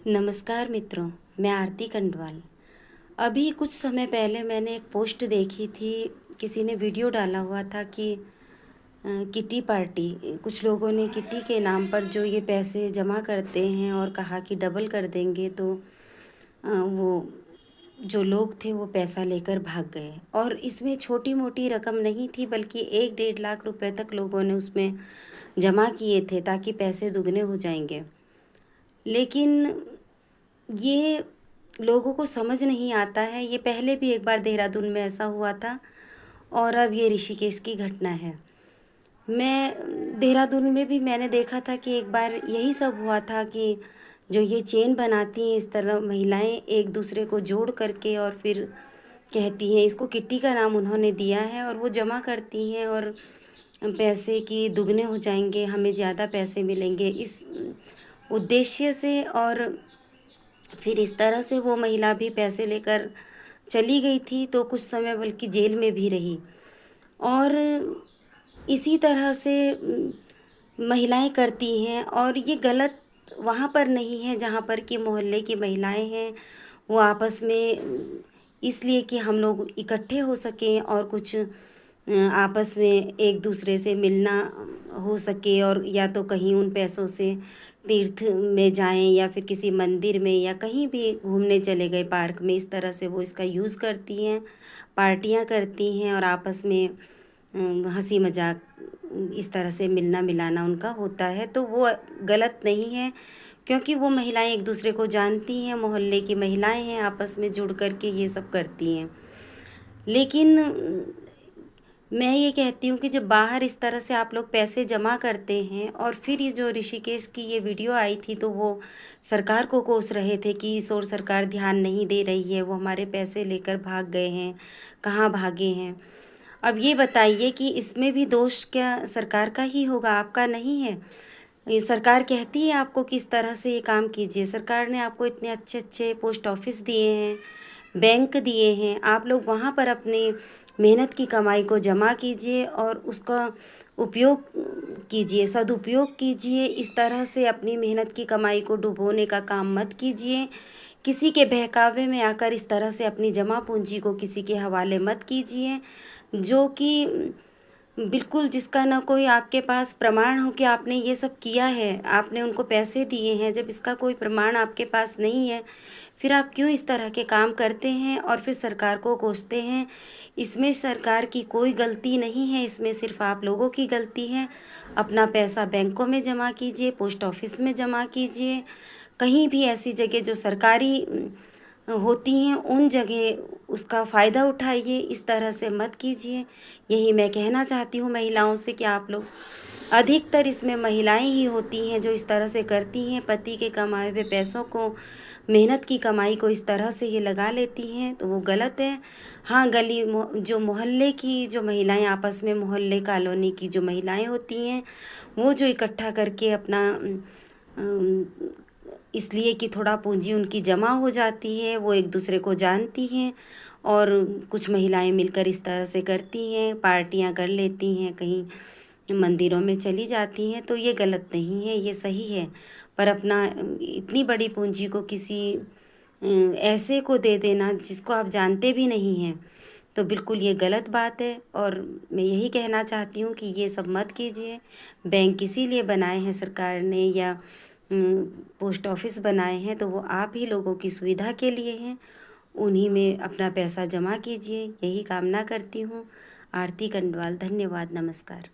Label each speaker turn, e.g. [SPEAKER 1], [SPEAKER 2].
[SPEAKER 1] नमस्कार मित्रों, मैं आरती कंडवाल। अभी कुछ समय पहले मैंने एक पोस्ट देखी थी, किसी ने वीडियो डाला हुआ था कि किटी पार्टी, कुछ लोगों ने किटी के नाम पर जो ये पैसे जमा करते हैं और कहा कि डबल कर देंगे, तो वो जो लोग थे वो पैसा लेकर भाग गए। और इसमें छोटी-मोटी रकम नहीं थी, बल्कि 1 डेढ़ लाख रुपए तक लोगों ने उसमें जमा किए थे ताकि पैसे दुगने हो जाएँगे। लेकिन ये लोगों को समझ नहीं आता है। ये पहले भी एक बार देहरादून में ऐसा हुआ था और अब ये ऋषिकेश की घटना है। मैं देहरादून में भी मैंने देखा था कि एक बार यही सब हुआ था कि जो ये चेन बनाती हैं इस तरह महिलाएं एक दूसरे को जोड़ करके और फिर कहती हैं, इसको किट्टी का नाम उन्होंने दिया है, और वो जमा करती हैं और पैसे कि दुगने हो जाएंगे, हमें ज़्यादा पैसे मिलेंगे, इस उद्देश्य से। और फिर इस तरह से वो महिला भी पैसे लेकर चली गई थी, तो कुछ समय बल्कि जेल में भी रही। और इसी तरह से महिलाएं करती हैं, और ये गलत वहाँ पर नहीं है जहाँ पर कि मोहल्ले की महिलाएं हैं, वो आपस में इसलिए कि हम लोग इकट्ठे हो सकें और कुछ आपस में एक दूसरे से मिलना हो सके, और या तो कहीं उन पैसों से तीर्थ में जाएं या फिर किसी मंदिर में या कहीं भी घूमने चले गए पार्क में, इस तरह से वो इसका यूज़ करती हैं, पार्टियां करती हैं और आपस में हंसी मजाक इस तरह से मिलना मिलाना उनका होता है। तो वो गलत नहीं है, क्योंकि वो महिलाएं एक दूसरे को जानती हैं, मोहल्ले की महिलाएं हैं, आपस में जुड़ कर के ये सब करती हैं। लेकिन मैं ये कहती हूँ कि जब बाहर इस तरह से आप लोग पैसे जमा करते हैं, और फिर ये जो ऋषिकेश की ये वीडियो आई थी, तो वो सरकार को कोस रहे थे कि इस ओर सरकार ध्यान नहीं दे रही है, वो हमारे पैसे लेकर भाग गए हैं, कहाँ भागे हैं। अब ये बताइए कि इसमें भी दोष क्या सरकार का ही होगा, आपका नहीं है? ये सरकार कहती है आपको कि इस तरह से ये काम कीजिए। सरकार ने आपको इतने अच्छे-अच्छे पोस्ट ऑफिस दिए हैं, बैंक दिए हैं, आप लोग वहाँ पर अपनी मेहनत की कमाई को जमा कीजिए और उसका उपयोग कीजिए, सदुपयोग कीजिए। इस तरह से अपनी मेहनत की कमाई को डुबोने का काम मत कीजिए। किसी के बहकावे में आकर इस तरह से अपनी जमा पूँजी को किसी के हवाले मत कीजिए, जो कि बिल्कुल जिसका ना कोई आपके पास प्रमाण हो कि आपने ये सब किया है, आपने उनको पैसे दिए हैं। जब इसका कोई प्रमाण आपके पास नहीं है, फिर आप क्यों इस तरह के काम करते हैं और फिर सरकार को कोसते हैं? इसमें सरकार की कोई गलती नहीं है, इसमें सिर्फ़ आप लोगों की गलती है। अपना पैसा बैंकों में जमा कीजिए, पोस्ट ऑफिस में जमा कीजिए, कहीं भी ऐसी जगह जो सरकारी होती हैं उन जगह उसका फ़ायदा उठाइए, इस तरह से मत कीजिए। यही मैं कहना चाहती हूँ महिलाओं से कि आप लोग, अधिकतर इसमें महिलाएं ही होती हैं जो इस तरह से करती हैं, पति के कमाए हुए पैसों को, मेहनत की कमाई को इस तरह से ये लगा लेती हैं, तो वो गलत है। हाँ, जो मोहल्ले की जो महिलाएं आपस में, मोहल्ले कॉलोनी की जो महिलाएं होती हैं, वो जो इकट्ठा करके अपना इसलिए कि थोड़ा पूँजी उनकी जमा हो जाती है, वो एक दूसरे को जानती हैं, और कुछ महिलाएं मिलकर इस तरह से करती हैं, पार्टियां कर लेती हैं, कहीं मंदिरों में चली जाती हैं, तो ये गलत नहीं है, ये सही है। पर अपना इतनी बड़ी पूँजी को किसी ऐसे को दे देना जिसको आप जानते भी नहीं हैं, तो बिल्कुल ये गलत बात है। और मैं यही कहना चाहती हूँ कि ये सब मत कीजिए। बैंक इसीलिए बनाए हैं सरकार ने, या पोस्ट ऑफिस बनाए हैं, तो वो आप ही लोगों की सुविधा के लिए हैं। उन्हीं में अपना पैसा जमा कीजिए, यही कामना करती हूँ। आरती कंडवाल, धन्यवाद, नमस्कार।